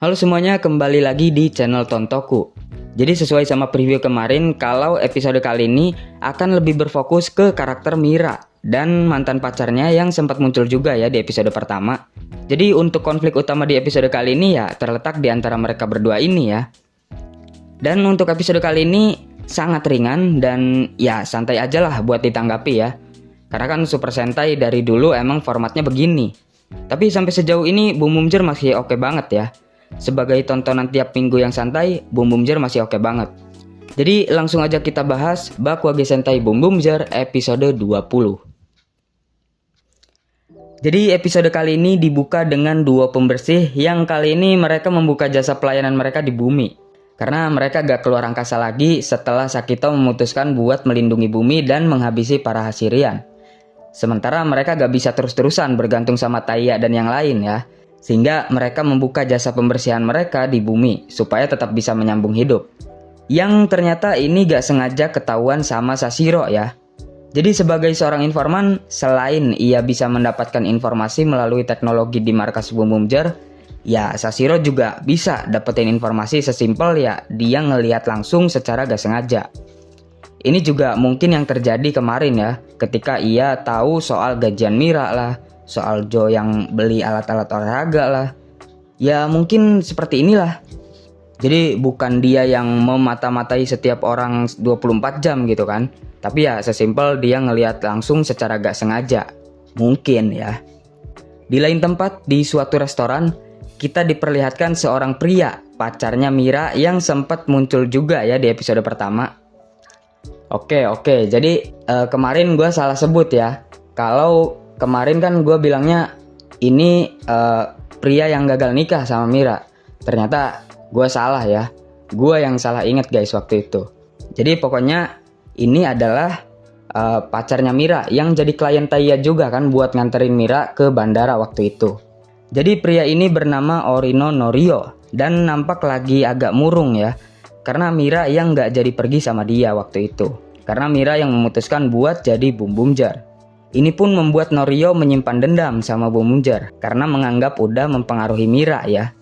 Halo semuanya, kembali lagi di channel Tontoku. Jadi sesuai sama preview kemarin, kalau episode kali ini akan lebih berfokus ke karakter Mira dan mantan pacarnya yang sempat muncul juga ya di episode pertama. Jadi untuk konflik utama di episode kali ini ya terletak di antara mereka berdua ini ya. Dan untuk episode kali ini sangat ringan dan ya santai aja lah buat ditanggapi ya. Karena kan Super Sentai dari dulu emang formatnya begini. Tapi sampai sejauh ini Boom Boom Ger masih oke banget ya. Sebagai tontonan tiap minggu yang santai, Boom Boom Ger masih oke banget. Jadi langsung aja kita bahas Bakuage Sentai Boom Boom Ger episode 20. Jadi episode kali ini dibuka dengan duo pembersih yang kali ini mereka membuka jasa pelayanan mereka di bumi. Karena mereka gak keluar angkasa lagi setelah Sakito memutuskan buat melindungi bumi dan menghabisi para Hasirian. Sementara mereka gak bisa terus-terusan bergantung sama Taiya dan yang lain ya. Sehingga mereka membuka jasa pembersihan mereka di bumi supaya tetap bisa menyambung hidup. Yang ternyata ini gak sengaja ketahuan sama Sashiro ya. Jadi sebagai seorang informan, selain ia bisa mendapatkan informasi melalui teknologi di markas Boom Boom Ger, ya Sashiro juga bisa dapetin informasi sesimpel ya dia ngelihat langsung secara gak sengaja. Ini juga mungkin yang terjadi kemarin ya, ketika ia tahu soal gajian Mira lah, soal Joe yang beli alat-alat olahraga lah. Ya mungkin seperti inilah. Jadi bukan dia yang memata-matai setiap orang 24 jam gitu kan. Tapi ya sesimpel dia ngelihat langsung secara gak sengaja. Mungkin ya. Di lain tempat, di suatu restoran, kita diperlihatkan seorang pria, pacarnya Mira yang sempat muncul juga ya di episode pertama. Oke, jadi kemarin gue salah sebut ya. Kalau kemarin kan gue bilangnya ini pria yang gagal nikah sama Mira. Ternyata gue salah ya. Gue yang salah inget guys waktu itu. Jadi pokoknya ini adalah pacarnya Mira yang jadi klien Taiya juga kan buat nganterin Mira ke bandara waktu itu. Jadi pria ini bernama Orino Norio dan nampak lagi agak murung ya. Karena Mira yang gak jadi pergi sama dia waktu itu. Karena Mira yang memutuskan buat jadi Boom Boom Ger. Ini pun membuat Norio menyimpan dendam sama Boom Boom Ger karena menganggap udah mempengaruhi Mira ya.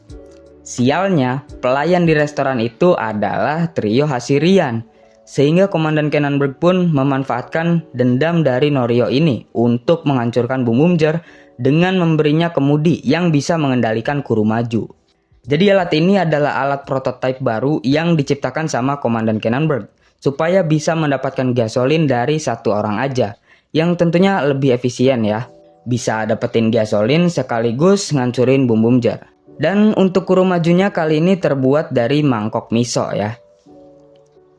Sialnya, pelayan di restoran itu adalah trio Hasirian. Sehingga Komandan Cannonberg pun memanfaatkan dendam dari Norio ini untuk menghancurkan Boom Boom Ger dengan memberinya kemudi yang bisa mengendalikan Kurumaju. Jadi alat ini adalah alat prototipe baru yang diciptakan sama Komandan Cannonberg supaya bisa mendapatkan gasolin dari satu orang aja, yang tentunya lebih efisien ya. Bisa dapetin gasolin sekaligus ngancurin Boom Boom Ger. Dan untuk Kurumajunya kali ini terbuat dari mangkok miso ya.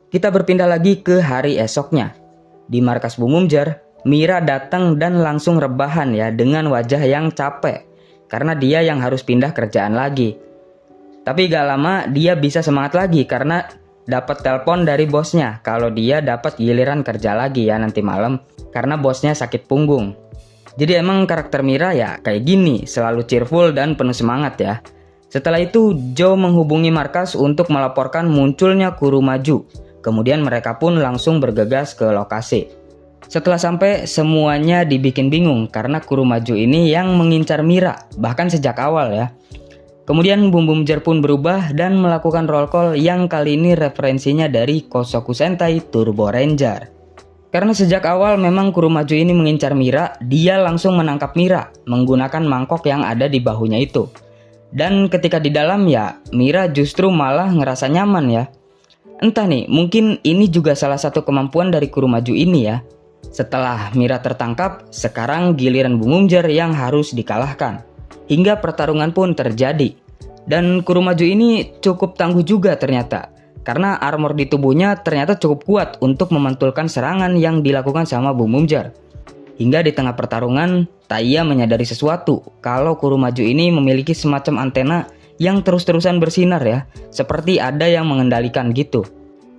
Kita berpindah lagi ke hari esoknya. Di markas Boom Boom Ger, Mira datang dan langsung rebahan ya dengan wajah yang capek. Karena dia yang harus pindah kerjaan lagi. Tapi gak lama dia bisa semangat lagi karena dapat telepon dari bosnya kalau dia dapat giliran kerja lagi ya nanti malam karena bosnya sakit punggung. Jadi emang karakter Mira ya kayak gini, selalu cheerful dan penuh semangat ya. Setelah itu Joe menghubungi markas untuk melaporkan munculnya Kurumaju. Kemudian mereka pun langsung bergegas ke lokasi. Setelah sampai semuanya dibikin bingung karena Kurumaju ini yang mengincar Mira bahkan sejak awal ya. Kemudian Boom Boom Ger pun berubah dan melakukan roll call yang kali ini referensinya dari Kosoku Sentai Turbo Ranger. Karena sejak awal memang Kurumaju ini mengincar Mira, dia langsung menangkap Mira menggunakan mangkok yang ada di bahunya itu. Dan ketika di dalam ya, Mira justru malah ngerasa nyaman ya. Entah nih, mungkin ini juga salah satu kemampuan dari Kurumaju ini ya. Setelah Mira tertangkap, sekarang giliran Boom Boom Ger yang harus dikalahkan. Hingga pertarungan pun terjadi. Dan Kurumaju ini cukup tangguh juga ternyata. Karena armor di tubuhnya ternyata cukup kuat untuk memantulkan serangan yang dilakukan sama Boom Boom Ger. Hingga di tengah pertarungan, Taiya menyadari sesuatu. Kalau Kurumaju ini memiliki semacam antena yang terus-terusan bersinar ya. Seperti ada yang mengendalikan gitu.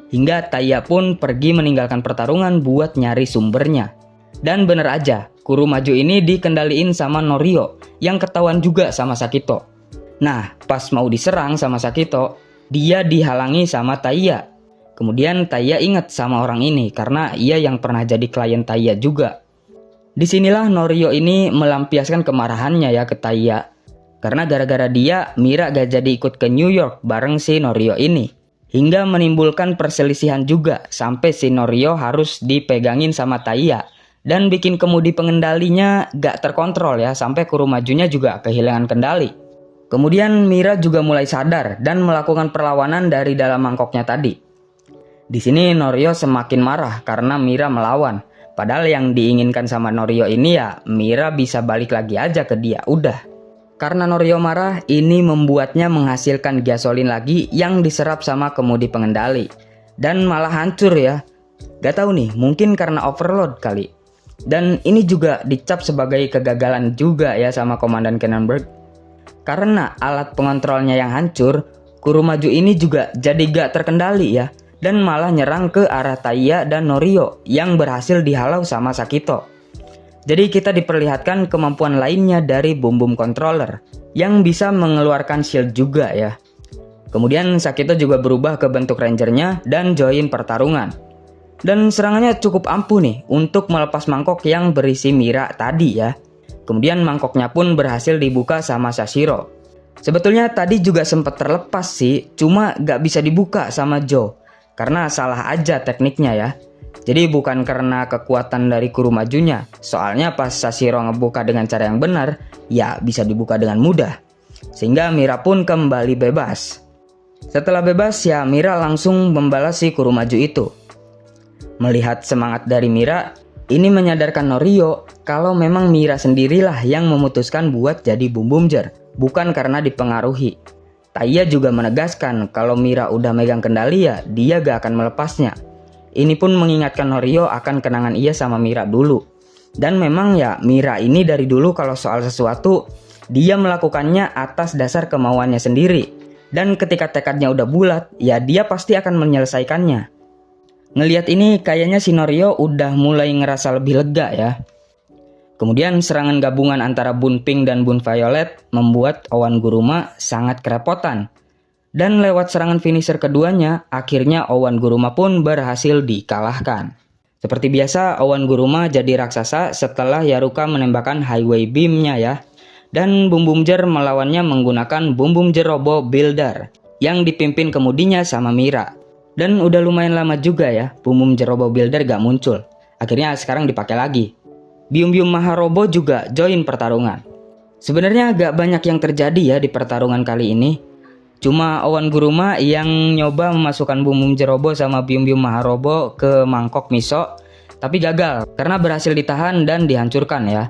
Hingga Taiya pun pergi meninggalkan pertarungan buat nyari sumbernya. Dan bener aja, Kurumaju ini dikendaliin sama Norio yang ketahuan juga sama Sakito. Nah, pas mau diserang sama Sakito, dia dihalangi sama Taiya. Kemudian Taiya ingat sama orang ini karena ia yang pernah jadi klien Taiya juga. Disinilah Norio ini melampiaskan kemarahannya ya ke Taiya. Karena gara-gara dia, Mira gak jadi ikut ke New York bareng si Norio ini. Hingga menimbulkan perselisihan juga sampai si Norio harus dipegangin sama Taiya. Dan bikin kemudi pengendalinya gak terkontrol ya, sampai Kurumajunya juga kehilangan kendali. Kemudian Mira juga mulai sadar dan melakukan perlawanan dari dalam mangkoknya tadi. Di sini Norio semakin marah karena Mira melawan. Padahal yang diinginkan sama Norio ini ya Mira bisa balik lagi aja ke dia, udah. Karena Norio marah, ini membuatnya menghasilkan gasolin lagi yang diserap sama kemudi pengendali. Dan malah hancur ya. Gak tahu nih, mungkin karena overload kali. Dan ini juga dicap sebagai kegagalan juga ya sama Komandan Cannonberg. Karena alat pengontrolnya yang hancur, Kurumaju ini juga jadi gak terkendali ya. Dan malah nyerang ke arah Taiya dan Norio yang berhasil dihalau sama Sakito. Jadi kita diperlihatkan kemampuan lainnya dari Boom Boom Controller yang bisa mengeluarkan shield juga ya. Kemudian Sakito juga berubah ke bentuk rangernya dan join pertarungan. Dan serangannya cukup ampuh nih untuk melepas mangkok yang berisi Mira tadi ya. Kemudian mangkoknya pun berhasil dibuka sama Sashiro. Sebetulnya tadi juga sempat terlepas sih, cuma gak bisa dibuka sama Joe. Karena salah aja tekniknya ya. Jadi bukan karena kekuatan dari Kurumajunya, soalnya pas Sashiro ngebuka dengan cara yang benar, ya bisa dibuka dengan mudah. Sehingga Mira pun kembali bebas. Setelah bebas ya Mira langsung membalas si Kurumaju itu. Melihat semangat dari Mira, ini menyadarkan Norio kalau memang Mira sendirilah yang memutuskan buat jadi Boom Boomger, bukan karena dipengaruhi. Taiya juga menegaskan kalau Mira udah megang kendali ya dia gak akan melepasnya. Ini pun mengingatkan Norio akan kenangan ia sama Mira dulu. Dan memang ya Mira ini dari dulu kalau soal sesuatu dia melakukannya atas dasar kemauannya sendiri. Dan ketika tekadnya udah bulat ya dia pasti akan menyelesaikannya. Ngelihat ini kayaknya si Norio udah mulai ngerasa lebih lega ya. Kemudian serangan gabungan antara Bun Pink dan Bun Violet membuat Owan Guruma sangat kerepotan. Dan lewat serangan finisher keduanya, akhirnya Owan Guruma pun berhasil dikalahkan. Seperti biasa, Owan Guruma jadi raksasa setelah Yaruka menembakkan highway beam-nya ya. Dan Boom Boomger melawannya menggunakan Boom Boomger Robo Builder yang dipimpin kemudinya sama Mira. Dan udah lumayan lama juga ya, Boom Boomger Robo Builder gak muncul. Akhirnya sekarang dipakai lagi. Bium Bium Maharobo juga join pertarungan. Sebenarnya gak banyak yang terjadi ya di pertarungan kali ini. Cuma Owan Guruma yang nyoba memasukkan Boom Boomger Robo sama Bium Bium Maharobo ke mangkok miso, tapi gagal karena berhasil ditahan dan dihancurkan ya.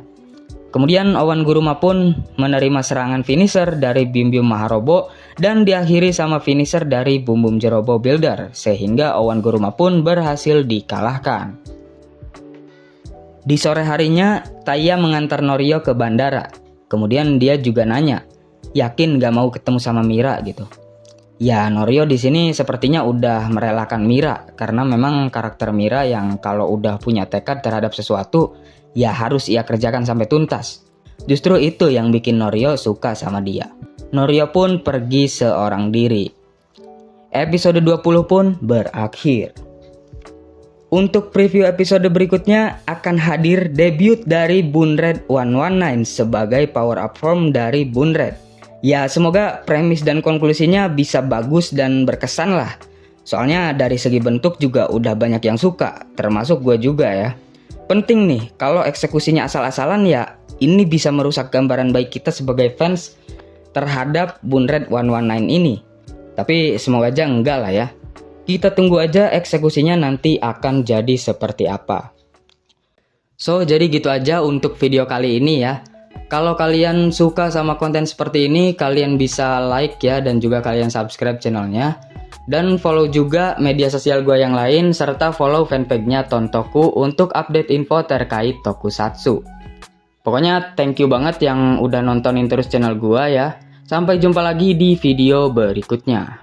Kemudian Owan Guruma pun menerima serangan finisher dari Bium Bium Maharobo dan diakhiri sama finisher dari Boom Boomger Robo Builder, sehingga Owan Guruma pun berhasil dikalahkan. Di sore harinya, Taiya mengantar Norio ke bandara. Kemudian dia juga nanya, yakin gak mau ketemu sama Mira gitu. Ya Norio di sini sepertinya udah merelakan Mira karena memang karakter Mira yang kalau udah punya tekad terhadap sesuatu ya harus ia kerjakan sampai tuntas. Justru itu yang bikin Norio suka sama dia. Norio pun pergi seorang diri. Episode 20 pun berakhir. Untuk preview episode berikutnya akan hadir debut dari Bunred 119 sebagai power up form dari Bunred. Ya semoga premis dan konklusinya bisa bagus dan berkesan lah. Soalnya dari segi bentuk juga udah banyak yang suka, termasuk gue juga ya. Penting nih, kalau eksekusinya asal-asalan ya ini bisa merusak gambaran baik kita sebagai fans terhadap Bunred 119 ini. Tapi semoga aja enggak lah ya. Kita tunggu aja eksekusinya nanti akan jadi seperti apa. So jadi gitu aja untuk video kali ini ya. Kalau kalian suka sama konten seperti ini, kalian bisa like ya dan juga kalian subscribe channelnya. Dan follow juga media sosial gue yang lain serta follow fanpage-nya Tontoku untuk update info terkait Tokusatsu. Pokoknya thank you banget yang udah nontonin terus channel gue ya. Sampai jumpa lagi di video berikutnya.